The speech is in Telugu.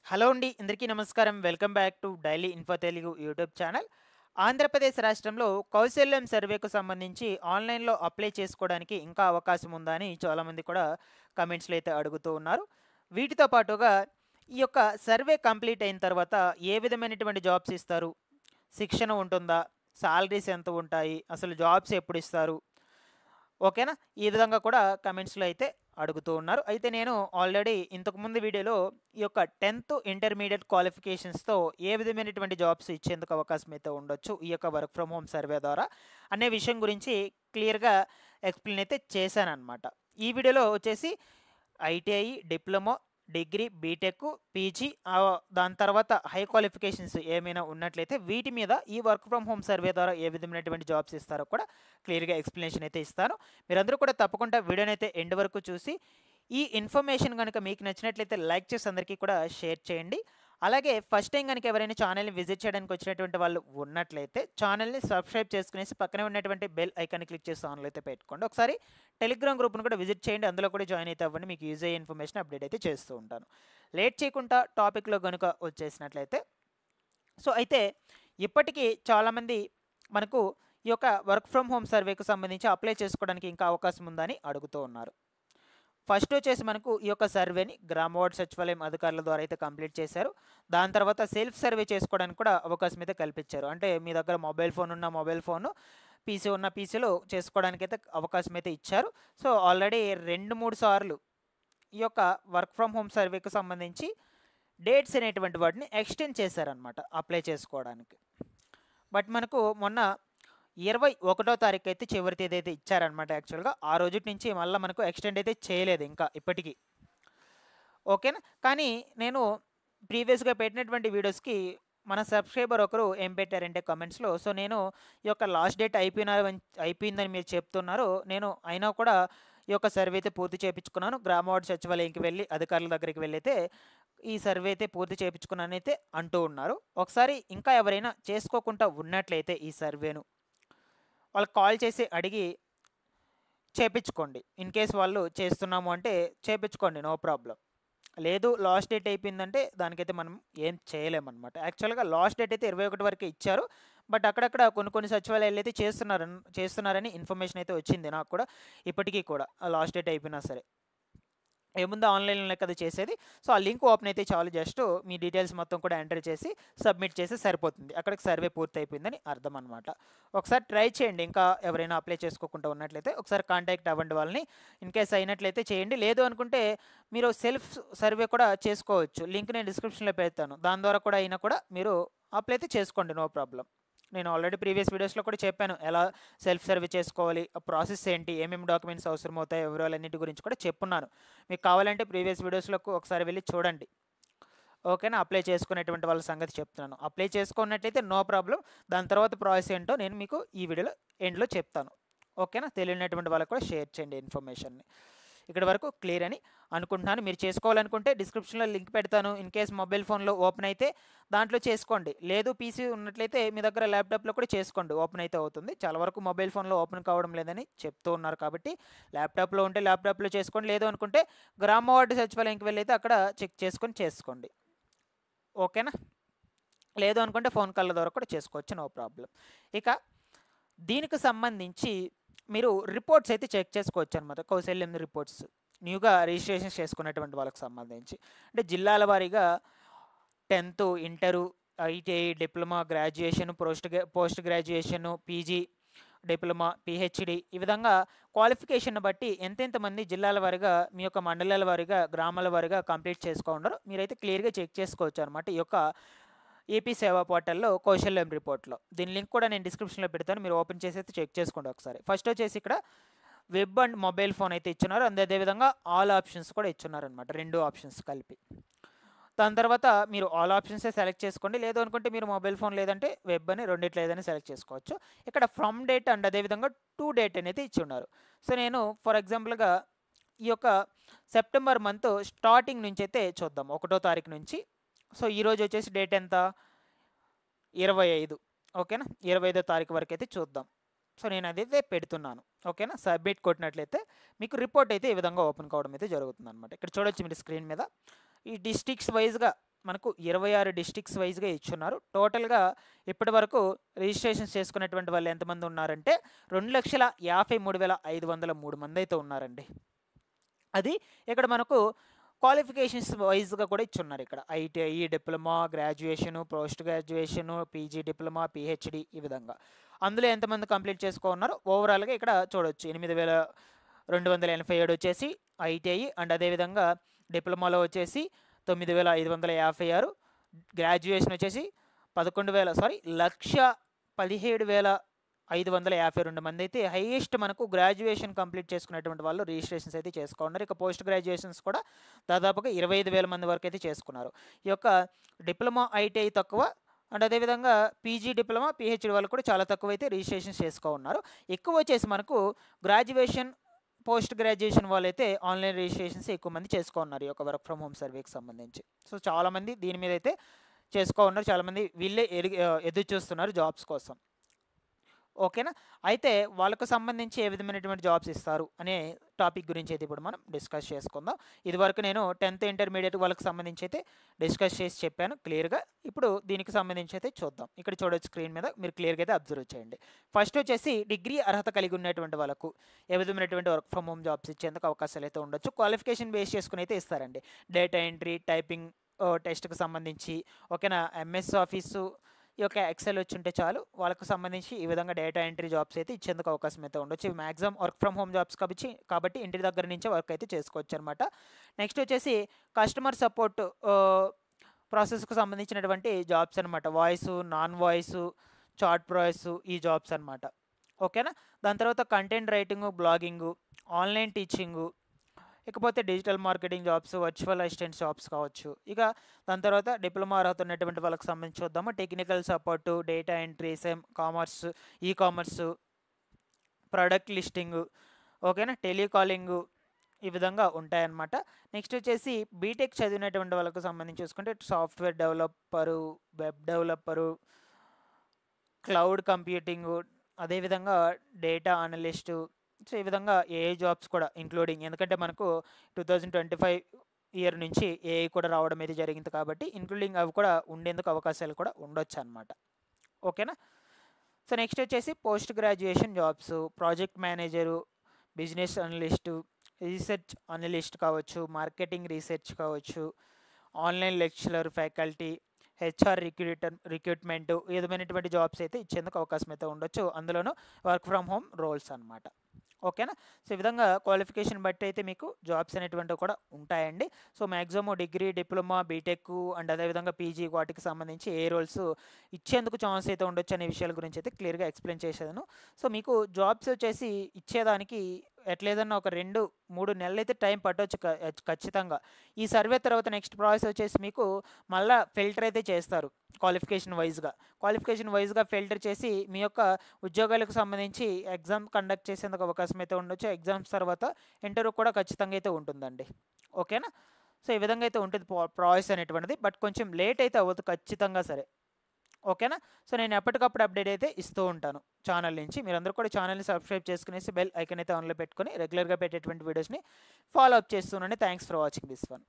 హలో అండి. అందరికీ నమస్కారం. Welcome back to daily info Telugu YouTube channel. Andhra Pradesh రాష్ట్రంలో కౌశల్యం సర్వేకు సంబంధించి ఆన్‌లైన్‌లో అప్లై చేసుకోవడానికి ఇంకా అవకాశం ఉందా అని చాలామంది కూడా కామెంట్స్‌లో అయితే అడుగుతూ ఉన్నారు. వీటితో పాటుగా ఈ యొక్క సర్వే కంప్లీట్ అయిన తర్వాత ఏ విధమైనటువంటి జాబ్స్ ఇస్తారు? శిక్షణ ఉంటుందా? సాలరీస్ ఎంత ఉంటాయి? అసలు జాబ్స్ ఎప్పుడిస్తారు? ఓకేనా? ఈ విధంగా కూడా కమెంట్స్‌లో అయితే అడుగుతూ ఉన్నారు. అయితే నేను ఆల్రెడీ ఇంతకుముందు వీడియోలో ఈ యొక్క 10థ్ ఇంటర్మీడియేట్ క్వాలిఫికేషన్స్‌తో ఏ విధమైనటువంటి జాబ్స్ ఇచ్చేందుకు అవకాశం అయితే ఉండొచ్చు, ఈ యొక్క వర్క్ ఫ్రమ్ హోమ్ సర్వే ద్వారా అనే విషయం గురించి క్లియర్‌గా ఎక్స్‌ప్లెయిన్ అయితే చేశాననమాట. ఈ వీడియోలో వచ్చేసి ITI, diploma, degree, BTech, PG దాని తర్వాత హై క్వాలిఫికేషన్స్ ఏమైనా ఉన్నట్లయితే వీటి మీద ఈ వర్క్ ఫ్రమ్ హోమ్ సర్వే ద్వారా ఏ విధమైనటువంటి జాబ్స్ ఇస్తారో కూడా క్లియర్‌గా ఎక్స్‌ప్లనేషన్ అయితే ఇస్తాను. మీరందరూ కూడా తప్పకుండా వీడియోనైతే ఎండ్ వరకు చూసి ఈ ఇన్ఫర్మేషన్ గనుక మీకు నచ్చినట్లయితే లైక్ చేసి అందరికీ కూడా షేర్ చేయండి. అలాగే ఫస్ట్ టైం గనుక ఎవరైనా ఛానల్‌ని విజిట్ చేయడానికి వచ్చినటువంటి వాళ్ళు ఉన్నట్లయితే ఛానల్‌ని సబ్స్క్రైబ్ చేసుకునేసి పక్కనే ఉన్నటువంటి బెల్ ఐకాన్‌ని క్లిక్ చేసి ఆన్‌లో అయితే పెట్టుకోండి. ఒకసారి టెలిగ్రామ్ గ్రూప్‌ని కూడా విజిట్ చేయండి. అందులో కూడా జాయిన్ అయితే అవ్వండి. మీకు యూజ్ అయ్యే ఇన్ఫర్మేషన్ అప్డేట్ అయితే చేస్తూ ఉంటాను. లేట్ చేయకుండా టాపిక్‌లో గనుక వచ్చేసినట్లయితే అయితే ఇప్పటికీ చాలామంది మనకు ఈ యొక్క వర్క్ ఫ్రమ్ హోమ్ సర్వేకు సంబంధించి అప్లై చేసుకోవడానికి ఇంకా అవకాశం ఉందా అని అడుగుతూ ఉన్నారు. ఫస్ట్ వచ్చేసి మనకు ఈ యొక్క సర్వేని గ్రామ వార్డ్ సచివాలయం అధికారుల ద్వారా అయితే కంప్లీట్ చేశారు. దాని తర్వాత సెల్ఫ్ సర్వే చేసుకోవడానికి కూడా అవకాశం అయితే కల్పించారు. అంటే మీ దగ్గర మొబైల్ ఫోన్ ఉన్న మొబైల్ ఫోను, పీసీ ఉన్న పీసీలో చేసుకోవడానికైతే అవకాశం అయితే ఇచ్చారు. సో ఆల్రెడీ 2, 3 సార్లు ఈ యొక్క వర్క్ ఫ్రమ్ హోమ్ సర్వేకి సంబంధించి డేట్స్ అనేటువంటి వాటిని ఎక్స్టెండ్ చేశారనమాట అప్లై చేసుకోవడానికి. బట్ మనకు మొన్న 21వ తారీఖు అయితే చివరి తేదీ అయితే ఇచ్చారనమాట యాక్చువల్‌గా. ఆ రోజుటి నుంచి మళ్ళా మనకు ఎక్స్టెండ్ అయితే చేయలేదు ఇంకా ఇప్పటికి. ఓకేనా? కానీ నేను ప్రీవియస్‌గా పెట్టినటువంటి వీడియోస్‌కి మన సబ్‌స్క్రైబర్ ఒకరు ఏం పెట్టారంటే కామెంట్స్‌లో, సో నేను ఈ యొక్క లాస్ట్ డేట్ అయిపోయిందని మీరు చెప్తున్నారు. నేను అయినా కూడా ఈ యొక్క సర్వే అయితే పూర్తి చేపించుకున్నాను. గ్రామ వార్డ్ సచివాలయంకి వెళ్ళి అధికారుల దగ్గరికి వెళ్ళైతే ఈ సర్వే అయితే పూర్తి చేపించుకున్నానైతే అంటూ ఉన్నారు. ఒకసారి ఇంకా ఎవరైనా చేసుకోకుండా ఉన్నట్లయితే ఈ సర్వేను వాళ్ళకి కాల్ చేసి అడిగి చేపించుకోండి. ఇన్ కేస్ వాళ్ళు చేస్తున్నాము అంటే చేపించుకోండి, నో ప్రాబ్లమ్. లేదు లాస్ట్ డేట్ అయిపోయిందంటే దానికైతే మనం ఏం చేయలేమనమాట. యాక్చువల్‌గా లాస్ట్ డేట్ అయితే 21 వరకే ఇచ్చారు. బట్ అక్కడక్కడ కొన్ని సచివాలయాలు అయితే చేస్తున్నారని ఇన్ఫర్మేషన్ అయితే వచ్చింది నాకు కూడా. ఇప్పటికీ కూడా ఆ లాస్ట్ డేట్ అయిపోయినా సరే. ఏముందో ఆన్‌లైన్‌లోనే కదా చేసేది. సో, ఆ లింక్ ఓపెన్ అయితే చాలు, జస్ట్ మీ డీటెయిల్స్ మొత్తం కూడా ఎంటర్ చేసి సబ్మిట్ చేస్తే సరిపోతుంది. అక్కడికి సర్వే పూర్తయిపోయిందని అర్థం అనమాట. ఒకసారి ట్రై చేయండి. ఇంకా ఎవరైనా అప్లై చేసుకోకుండా ఉన్నట్లయితే ఒకసారి కాంటాక్ట్ అవ్వండి వాళ్ళని. ఇన్ కేస్ అయినట్లయితే చేయండి. లేదు అనుకుంటే మీరు సెల్ఫ్ సర్వే కూడా చేసుకోవచ్చు. లింక్ నేను డిస్క్రిప్షన్‌లో పెడతాను. దాని ద్వారా కూడా అయినా కూడా మీరు అప్లై అయితే చేసుకోండి, నో ప్రాబ్లమ్. నేను ఆల్రెడీ ప్రీవియస్ వీడియోస్‌లో కూడా చెప్పాను. ఎలా సెల్ఫ్ సర్వే చేసుకోవాలి, ఆ ప్రాసెస్ ఏంటి, ఏమేమి డాక్యుమెంట్స్ అవసరమవుతాయి, వివరాలన్నిటి గురించి కూడా చెప్పున్నాను. మీకు కావాలంటే ప్రీవియస్ వీడియోస్‌లోకి ఒకసారి వెళ్లి చూడండి. ఓకేనా? అప్లై చేసుకునేటువంటి వాళ్ళ సంగతి చెప్తున్నాను. అప్లై చేసుకున్నట్లయితే నో ప్రాబ్లమ్. దాని తర్వాత ప్రాసెస్ ఏంటో నేను మీకు ఈ వీడియోలో ఎండ్‌లో చెప్తాను. ఓకేనా? తెలియనటువంటి వాళ్ళకి కూడా షేర్ చేయండి ఇన్ఫర్మేషన్‌ని. ఇక్కడి వరకు క్లియర్ అని అనుకుంటున్నాను. మీరు చేసుకోవాలనుకుంటే డిస్క్రిప్షన్‌లో లింక్ పెడతాను. ఇన్ కేస్ మొబైల్ ఫోన్‌లో ఓపెన్ అయితే దాంట్లో చేసుకోండి. లేదు పీసీ ఉన్నట్లయితే మీ దగ్గర ల్యాప్‌టాప్‌లో కూడా చేసుకోండి. ఓపెన్ అయితే అవుతుంది. చాలా వరకు మొబైల్ ఫోన్‌లో ఓపెన్ కావడం లేదని చెప్తూ ఉన్నారు కాబట్టి ల్యాప్‌టాప్‌లో ఉంటే ల్యాప్‌టాప్‌లో చేసుకోండి. లేదు అనుకుంటే గ్రామ వార్డు సచివాలయంకి వెళ్ళైతే అక్కడ చెక్ చేసుకొని చేసుకోండి. ఓకేనా? లేదు అనుకుంటే ఫోన్ కాల్ ద్వారా కూడా చేసుకోవచ్చు, నో ప్రాబ్లమ్. ఇక దీనికి సంబంధించి మీరు రిపోర్ట్స్ అయితే చెక్ చేసుకోవచ్చు అనమాట. కౌశల్యం రిపోర్ట్స్ న్యూగా రిజిస్ట్రేషన్ చేసుకున్నటువంటి వాళ్ళకి సంబంధించి. అంటే జిల్లాల వారీగా 10థ్, inter, ITI, diploma, graduation, post graduation, PG, diploma, PhD ఈ విధంగా క్వాలిఫికేషన్ బట్టి ఎంతెంతమంది జిల్లాల వారీగా, మీ యొక్క మండలాల వారీగా, గ్రామాల వారీగా కంప్లీట్ చేసుకోండారో మీరైతే క్లియర్‌గా చెక్ చేసుకోవచ్చు అనమాట. ఈ యొక్క ఏపీ సేవా పోర్టల్‌లో కౌశల్యం రిపోర్ట్‌లో. దీని లింక్ కూడా నేను డిస్క్రిప్షన్‌లో పెడతాను. మీరు ఓపెన్ చేసి అయితే చెక్ చేసుకోండి ఒకసారి. ఫస్ట్ వచ్చేసి ఇక్కడ వెబ్ అండ్ మొబైల్ ఫోన్ అయితే ఇచ్చున్నారు. అదేవిధంగా ఆల్ ఆప్షన్స్ కూడా ఇచ్చున్నారనమాట. 2 ఆప్షన్స్ కలిపి. దాని తర్వాత మీరు ఆల్ ఆప్షన్సే సెలెక్ట్ చేసుకోండి. లేదు అనుకుంటే మీరు మొబైల్ ఫోన్ లేదంటే వెబ్ అని రెండిట్లో ఏదైనా సెలెక్ట్ చేసుకోవచ్చు. ఇక్కడ ఫ్రమ్ డేట్ అండ్ అదేవిధంగా టు డేట్ అనేది ఇచ్చున్నారు. సో నేను ఫర్ ఎగ్జాంపుల్‌గా ఈ యొక్క సెప్టెంబర్ మంత్ స్టార్టింగ్ నుంచి అయితే చూద్దాం. 1వ తారీఖు నుంచి. సో ఈరోజు వచ్చేసి డేట్ ఎంత? 25. ఓకేనా? 25వ తారీఖు వరకు అయితే చూద్దాం. సో నేను అదైతే పెడుతున్నాను. ఓకేనా? సబ్మిట్ కొట్టినట్లయితే మీకు రిపోర్ట్ అయితే ఈ విధంగా ఓపెన్ కావడం అయితే జరుగుతుందనమాట. ఇక్కడ చూడొచ్చు మీరు స్క్రీన్ మీద. ఈ డిస్ట్రిక్ట్స్ వైజ్‌గా మనకు 26 డిస్ట్రిక్ట్స్ వైజ్గా ఇచ్చున్నారు. టోటల్గా ఇప్పటి వరకు రిజిస్ట్రేషన్స్ చేసుకున్నటువంటి వాళ్ళు ఎంతమంది ఉన్నారంటే 2,53,503 మంది అయితే ఉన్నారండి. అది ఇక్కడ మనకు క్వాలిఫికేషన్స్ వైజ్గా కూడా ఇచ్చున్నారు. ఇక్కడ ITI, diploma, graduation, post graduation, PG, diploma, PhD ఈ విధంగా. అందులో ఎంతమంది కంప్లీట్ చేసుకున్నారో ఓవరాల్గా ఇక్కడ చూడవచ్చు. 8,287 వచ్చేసి ఐటీఐ, అండ్ అదేవిధంగా డిప్లొమాలో వచ్చేసి 9,556, గ్రాడ్యుయేషన్ వచ్చేసి 1,17,552 మంది అయితే హైయెస్ట్ మనకు గ్రాడ్యుయేషన్ కంప్లీట్ చేసుకున్నటువంటి వాళ్ళు రిజిస్ట్రేషన్స్ అయితే చేసుకున్నారు. ఇక పోస్ట్ గ్రాడ్యుయేషన్స్ కూడా దాదాపుగా 25,000 మంది వరకు అయితే చేసుకున్నారు. ఈ యొక్క డిప్లొమా, ఐటీఐ తక్కువ, అండ్ అదేవిధంగా పీజీ, డిప్లొమా, పిహెచ్డి వాళ్ళు కూడా చాలా తక్కువ అయితే రిజిస్ట్రేషన్స్ చేసుకున్నారు. ఎక్కువ వచ్చేసి మనకు గ్రాడ్యుయేషన్, పోస్ట్ గ్రాడ్యుయేషన్ వాళ్ళైతే ఆన్లైన్ రిజిస్ట్రేషన్స్ ఎక్కువ మంది చేసుకున్నారు ఈ యొక్క వర్క్ ఫ్రమ్ హోమ్ సర్వేకి సంబంధించి. సో చాలామంది దీని మీద అయితే చేసుకున్నారు. చాలామంది వీళ్ళే ఎదురు చూస్తున్నారు జాబ్స్ కోసం. ఓకేనా. అయితే వాళ్ళకు సంబంధించి ఏ విధమైనటువంటి జాబ్స్ ఇస్తారు అనే టాపిక్ గురించి అయితే ఇప్పుడు మనం డిస్కస్ చేసుకుందాం. ఇదివరకు నేను 10th ఇంటర్మీడియట్ వాళ్ళకి సంబంధించి అయితే డిస్కస్ చేసి చెప్పాను క్లియర్గా. ఇప్పుడు దీనికి సంబంధించి అయితే చూద్దాం. ఇక్కడ చూడొచ్చు స్క్రీన్ మీద, మీరు క్లియర్గా అయితే అబ్జర్వ్ చేయండి. ఫస్ట్ వచ్చేసి డిగ్రీ అర్హత కలిగి ఉన్నటువంటి వాళ్ళకు ఏ విధమైనటువంటి వర్క్ ఫ్రమ్ హోమ్ జాబ్స్ ఇచ్చేందుకు అవకాశాలు అయితే ఉండొచ్చు. క్వాలిఫికేషన్ బేస్ చేసుకుని అయితే ఇస్తారండి. డేటా ఎంట్రీ, టైపింగ్ టెస్ట్కి సంబంధించి, ఓకేనా, ఎంఎస్ ఆఫీసు, ఈ యొక్క ఎక్సెల్ వచ్చి ఉంటే చాలు, వాళ్ళకు సంబంధించి ఈ విధంగా డేటా ఎంట్రీ జాబ్స్ అయితే ఇచ్చేందుకు అవకాశం అయితే ఉండొచ్చు. ఇవి maximum work from home jobs కాబట్టి ఇంటి దగ్గర నుంచే వర్క్ అయితే చేసుకోవచ్చు అనమాట. నెక్స్ట్ వచ్చేసి కస్టమర్ సపోర్ట్ ప్రాసెస్కు సంబంధించినటువంటి జాబ్స్ అనమాట. Voice, non voice, chat process, ఈ జాబ్స్ అనమాట. ఓకేనా. దాని తర్వాత content writing, blogging, online teaching, ఇకపోతే digital marketing jobs, virtual assistant jobs కావచ్చు. ఇక దాని తర్వాత డిప్లొమా అర్హత ఉన్నటువంటి వాళ్ళకి సంబంధించి చూద్దాము. Technical support, data entry, commerce, ecommerce, product listing, ఓకేనా, టెలికాలింగు, ఈ విధంగా ఉంటాయన్నమాట. నెక్స్ట్ వచ్చేసి బీటెక్ చదివినటువంటి వాళ్ళకు సంబంధించి చూసుకుంటే software developer, web developer, cloud కంప్యూటింగు, అదేవిధంగా డేటా అనలిస్టు. సో ఈ విధంగా ఏఐ జాబ్స్ కూడా ఇంక్లూడింగ్, ఎందుకంటే మనకు 2025 ఇయర్ నుంచి ఏఐ కూడా రావడం అయితే జరిగింది కాబట్టి ఇంక్లూడింగ్ అవి కూడా ఉండేందుకు అవకాశాలు కూడా ఉండొచ్చు అనమాట. ఓకేనా. సో నెక్స్ట్ వచ్చేసి post graduation jobs, project manager, business analyst, research analyst కావచ్చు, మార్కెటింగ్ రీసెర్చ్ కావచ్చు, online lecturer, faculty, HR recruitment, ఈ విధమైనటువంటి జాబ్స్ అయితే ఇచ్చేందుకు అవకాశం అయితే ఉండొచ్చు. అందులోనూ వర్క్ ఫ్రమ్ హోమ్ రోల్స్ అనమాట. ఓకేనా. సో ఈ విధంగా క్వాలిఫికేషన్ బట్టి అయితే మీకు జాబ్స్ అనేటువంటివి కూడా ఉంటాయండి. So maximum degree, diploma, BTech and అదేవిధంగా పీజీ వాటికి సంబంధించి ఏ రోల్స్ ఇచ్చేందుకు ఛాన్స్ అయితే ఉండొచ్చు అనే విషయాల గురించి అయితే క్లియర్గా ఎక్స్ప్లెయిన్ చేశాను. సో మీకు జాబ్స్ వచ్చేసి ఇచ్చేదానికి ఎట్లేదన్నా ఒక 2-3 నెలలు అయితే టైం పట్టవచ్చు ఖచ్చితంగా. ఈ సర్వే తర్వాత నెక్స్ట్ ప్రాసెస్ వచ్చేసి మీకు మళ్ళీ ఫిల్టర్ అయితే చేస్తారు క్వాలిఫికేషన్ వైజ్గా ఫిల్టర్ చేసి మీ యొక్క ఉద్యోగాలకు సంబంధించి ఎగ్జామ్ కండక్ట్ చేసేందుకు అవకాశం అయితే ఉండొచ్చు. ఎగ్జామ్స్ తర్వాత ఇంటర్వ్యూ కూడా ఖచ్చితంగా అయితే ఉంటుందండి. ఓకేనా. సో ఈ విధంగా అయితే ఉంటుంది ప్రాసెస్ అనేటువంటిది. బట్ కొంచెం లేట్ అయితే అవ్వదు ఖచ్చితంగా సరే. ఓకేనా. సో నేను ఎప్పటికప్పుడు అప్డేట్ అయితే ఇస్తూ ఉంటాను ఛానల్ నుంచి. మీరందరూ కూడా ఛానల్ని సబ్స్క్రైబ్ చేసుకునేసి బెల్ ఐకన్ అయితే ఆన్లో పెట్టుకొని రెగ్యులర్గా పెట్టేటువంటి వీడియోస్ని ఫాలో అప్ చేస్తున్నాను. Thanks for watching this one.